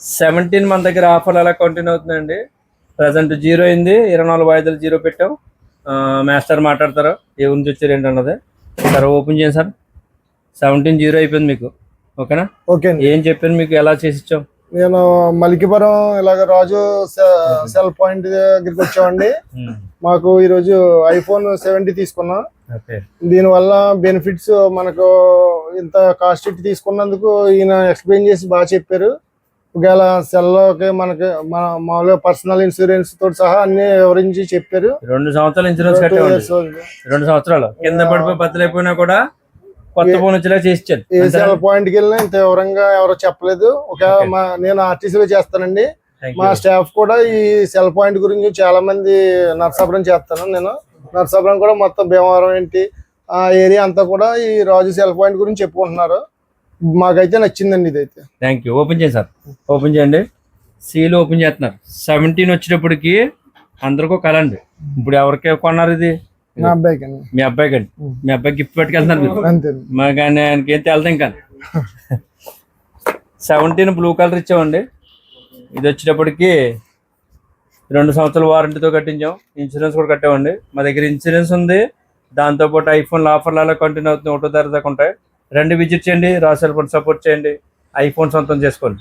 17 మన దగ్గర ఆఫర్లు అలా కంటిన్యూ అవుతుందండి. ప్రజెంట్ 0 అయింది, 24 వాయిదాలు 0 పెట్టాం. మాస్టర్ మాట్లాడతారు ఏ ఊరి నుంచి వచ్చారు ఏంటన్నది. సార్ ఓపెన్ చేయండి సార్. 17 0 అయిపోయింది మీకు. ఓకేనా? ఓకే అండి. ఏం చెప్పాను మీకు, ఎలా చేసి ఇచ్చాం? నేను మలికిపురం ఇలాగ రాజు సెల్ పాయింట్ దగ్గరికి వచ్చామండి. మాకు ఈరోజు ఐఫోన్ 70 తీసుకున్నాం. దీనివల్ల బెనిఫిట్స్ మనకు ఇంత కాస్ట్ ఇట్టి తీసుకున్నందుకు ఈయన ఎక్స్ప్లెయిన్ చేసి బాగా చెప్పారు. ఒకవేళ సెల్లోకి మనకి మామూలుగా పర్సనల్ ఇన్సూరెన్స్ తోటి సహా అన్ని వివరించి చెప్పారు. 2 సంవత్సరాలు ఇన్సూరెన్స్ కట్టేవాళ్ళు. 2 సంవత్సరాలు కింద పడిపోయి బద్దలైపోయినా కూడా కొత్త ఫోన్ వచ్చేలా చేసి ఇచ్చారు. ఏ సెల్ పాయింట్కి వెళ్ళినా ఇంత వివరంగా ఎవరో చెప్పలేదు. నేను ఆర్టీసీలో చేస్తానండి. మా స్టాఫ్ కూడా ఈ సెల్ పాయింట్ గురించి చాలా మంది నర్సాపురం చేస్తాను. నేను నర్సాపురం కూడా మొత్తం భీమవరం ఏంటి ఆ ఏరియా అంతా కూడా ఈ రాజు సెల్ పాయింట్ గురించి చెప్పుకుంటున్నారు. మాకైతే నచ్చిందండి ఇదైతే. Thank you. ఓపెన్ చేయండి సార్, ఓపెన్ చేయండి. సీల్ ఓపెన్ చేస్తున్నారు. 17 వచ్చేటప్పటికి అందరికీ కలండి. ఇప్పుడు ఎవరికి కొన్నారు ఇది? మా అబ్బాయికి. మీ అబ్బాయికండి. మీ అబ్బాయి గిఫ్ట్ పెట్టుకెళ్తున్నారు మీరు. మాకు ఆయనకి ఏం వెళ్తాం ఇంకా. 17 బ్లూ కలర్ ఇచ్చామండి. ఇది వచ్చేటప్పటికి 2 సంవత్సరాల వారంటీతో కట్టించాం. ఇన్సూరెన్స్ కూడా కట్టామండి. మా దగ్గర ఇన్సూరెన్స్ ఉంది, దాంతోపాటు ఐఫోన్ ఆఫర్లు అలా కంటిన్యూ అవుతుంది. 1వ తారీఖు దాకా ఉంటాయి. 2 విజిట్ చేయండి, రాజు సెల్ ఫోన్ సపోర్ట్ చేయండి, ఐఫోన్ సొంతం చేసుకోండి.